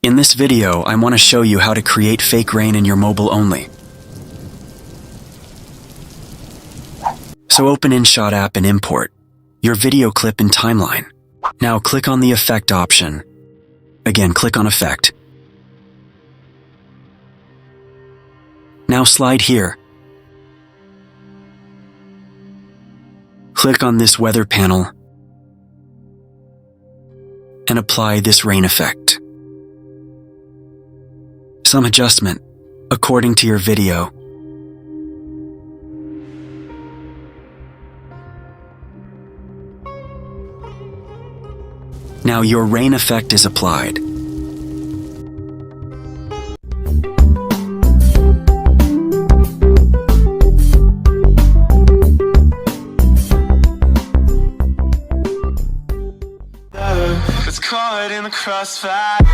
In this video, I want to show you how to create fake rain in your mobile only. So open Inshot App and import your video clip in timeline. Now click on the effect option. Again, click on effect. Now slide here. Click on this weather panel and apply this rain effect. Some adjustment according to your video. Now your rain effect is applied. It's caught in the crossfire.